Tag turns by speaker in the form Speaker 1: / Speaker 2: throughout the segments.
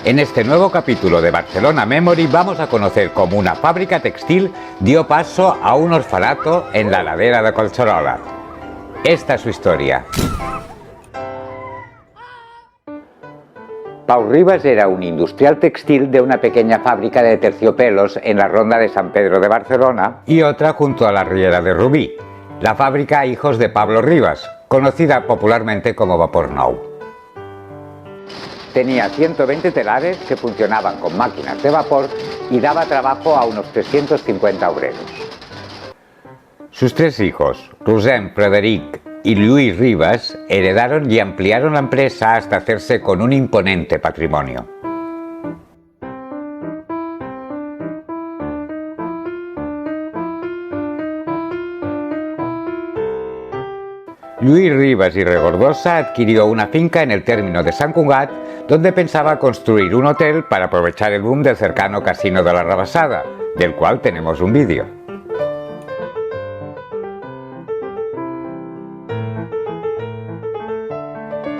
Speaker 1: En este nuevo capítulo de Barcelona Memory vamos a conocer cómo una fábrica textil dio paso a un orfanato en la ladera de Collserola. Esta es su historia. Pau Ribas era un industrial textil de una pequeña fábrica de terciopelos en la Ronda de San Pedro de Barcelona y otra junto a la Riera de Rubí, la fábrica Hijos de Pablo Ribas, conocida popularmente como Vapor Nou. Tenía 120 telares que funcionaban con máquinas de vapor y daba trabajo a unos 350 obreros. Sus tres hijos, Rossem, Frederic y Lluís Ribas, heredaron y ampliaron la empresa hasta hacerse con un imponente patrimonio. Lluís Ribas y Regordosa adquirió una finca en el término de Sant Cugat, donde pensaba construir un hotel para aprovechar el boom del cercano Casino de la Rabassada, del cual tenemos un vídeo.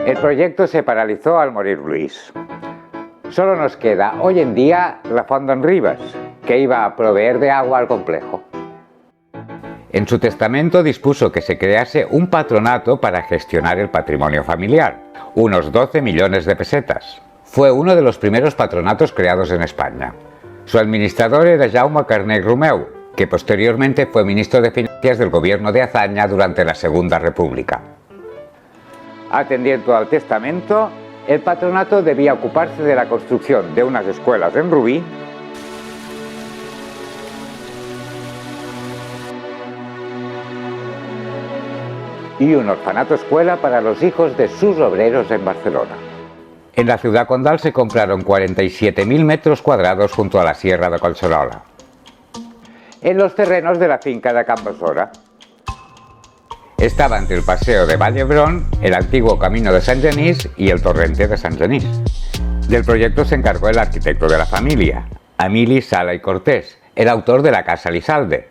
Speaker 1: El proyecto se paralizó al morir Lluís. Solo nos queda hoy en día la Font d'en Ribas, que iba a proveer de agua al complejo. En su testamento dispuso que se crease un patronato para gestionar el patrimonio familiar, unos 12 millones de pesetas. Fue uno de los primeros patronatos creados en España. Su administrador era Jaume Carner Romeu, que posteriormente fue ministro de Finanzas del gobierno de Azaña durante la Segunda República. Atendiendo al testamento, el patronato debía ocuparse de la construcción de unas escuelas en Rubí y un orfanato escuela para los hijos de sus obreros en Barcelona. En la ciudad condal se compraron 47.000 metros cuadrados junto a la Sierra de Collserola, en los terrenos de la finca de Can Besora. Estaba entre el paseo de Vall d'Hebron, el antiguo camino de Sant Genís y el torrente de Sant Genís. Del proyecto se encargó el arquitecto de la familia, Emili Sala i Cortés, el autor de la Casa Elizalde.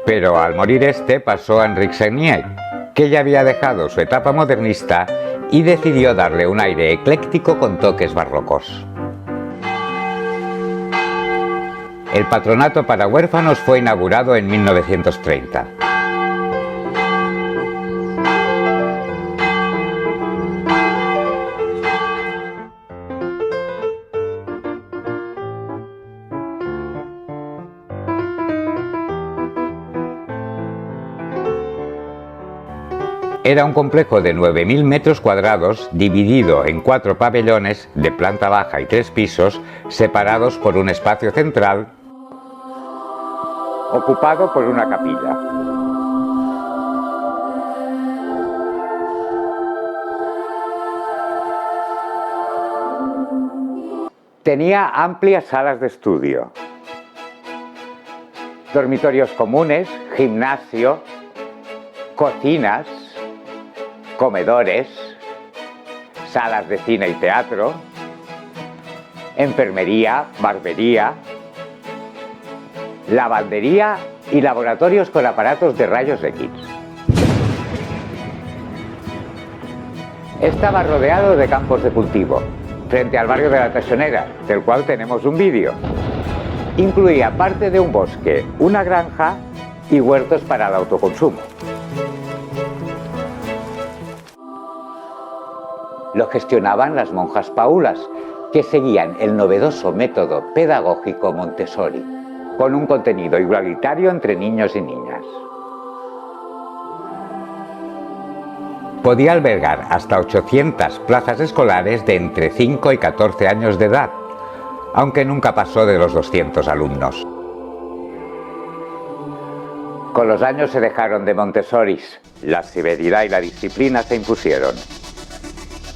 Speaker 1: Pero al morir este pasó a Enric Sagnier, que ya había dejado su etapa modernista y decidió darle un aire ecléctico con toques barrocos. El patronato para huérfanos fue inaugurado en 1930. Era un complejo de 9.000 metros cuadrados dividido en 4 pabellones de planta baja y 3 pisos, separados por un espacio central ocupado por una capilla. Tenía amplias salas de estudio, dormitorios comunes, gimnasio, cocinas, comedores, salas de cine y teatro, enfermería, barbería, lavandería y laboratorios con aparatos de rayos X. Estaba rodeado de campos de cultivo, frente al barrio de la Taxonera, del cual tenemos un vídeo. Incluía parte de un bosque, una granja y huertos para el autoconsumo. Lo gestionaban las monjas paulas, que seguían el novedoso método pedagógico Montessori, con un contenido igualitario entre niños y niñas. Podía albergar hasta 800 plazas escolares de entre 5 y 14 años de edad, aunque nunca pasó de los 200 alumnos. Con los años se dejaron de Montessoris, la severidad y la disciplina se impusieron.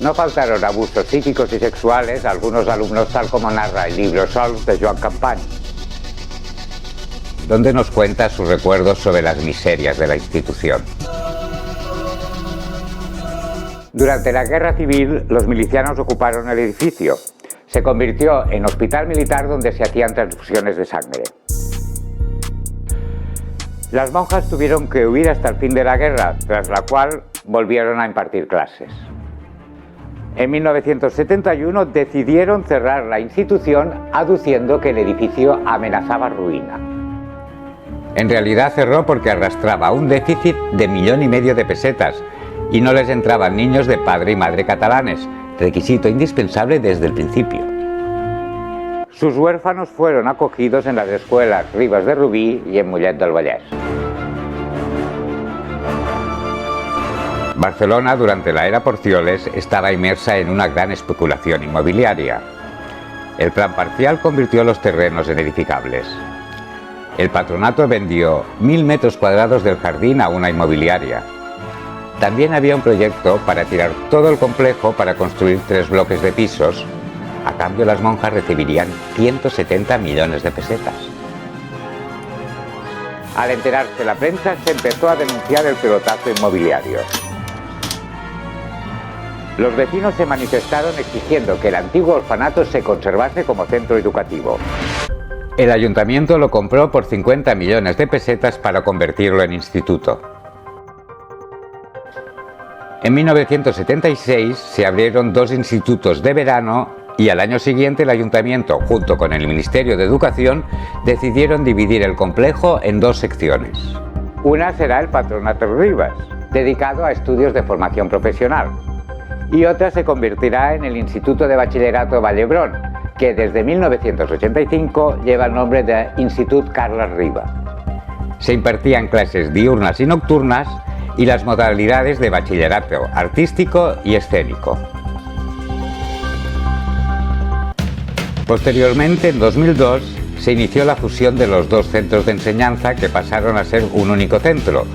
Speaker 1: No faltaron abusos psíquicos y sexuales a algunos alumnos, tal como narra el libro Sols de Joan Campany, donde nos cuenta sus recuerdos sobre las miserias de la institución. Durante la Guerra Civil, los milicianos ocuparon el edificio. Se convirtió en hospital militar donde se hacían transfusiones de sangre. Las monjas tuvieron que huir hasta el fin de la guerra, tras la cual volvieron a impartir clases. En 1971 decidieron cerrar la institución aduciendo que el edificio amenazaba ruina. En realidad cerró porque arrastraba un déficit de 1,5 millones de pesetas y no les entraban niños de padre y madre catalanes, requisito indispensable desde el principio. Sus huérfanos fueron acogidos en las escuelas Ribes de Rubí y en Mollet del Vallès. Barcelona, durante la era Porcioles, estaba inmersa en una gran especulación inmobiliaria. El plan parcial convirtió los terrenos en edificables. El patronato vendió 1.000 metros cuadrados del jardín a una inmobiliaria. También había un proyecto para tirar todo el complejo para construir 3 bloques de pisos. A cambio, las monjas recibirían 170 millones de pesetas. Al enterarse la prensa, se empezó a denunciar el pelotazo inmobiliario. Los vecinos se manifestaron exigiendo que el antiguo orfanato se conservase como centro educativo. El ayuntamiento lo compró por 50 millones de pesetas para convertirlo en instituto. En 1976 se abrieron 2 institutos de verano y al año siguiente el ayuntamiento, junto con el Ministerio de Educación, decidieron dividir el complejo en 2 secciones. Una será el Patronato Ribes, dedicado a estudios de formación profesional, y otra se convertirá en el Instituto de Bachillerato Vall-d'Hebron, que desde 1985 lleva el nombre de Institut Carles Riba. Se impartían clases diurnas y nocturnas y las modalidades de bachillerato artístico y escénico. Posteriormente, en 2002, se inició la fusión de los 2 centros de enseñanza que pasaron a ser un único centro,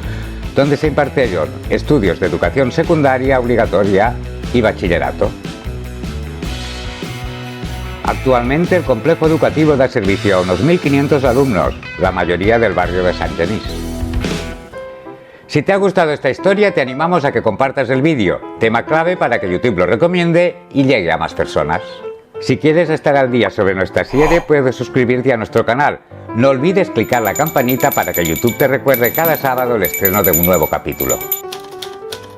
Speaker 1: donde se impartieron estudios de educación secundaria obligatoria y bachillerato. Actualmente el complejo educativo da servicio a unos 1.500 alumnos, la mayoría del barrio de Sant Genís. Si te ha gustado esta historia, te animamos a que compartas el vídeo, tema clave para que YouTube lo recomiende y llegue a más personas. Si quieres estar al día sobre nuestra serie, puedes suscribirte a nuestro canal. No olvides clicar la campanita para que YouTube te recuerde cada sábado el estreno de un nuevo capítulo.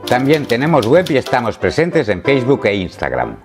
Speaker 1: También tenemos web y estamos presentes en Facebook e Instagram.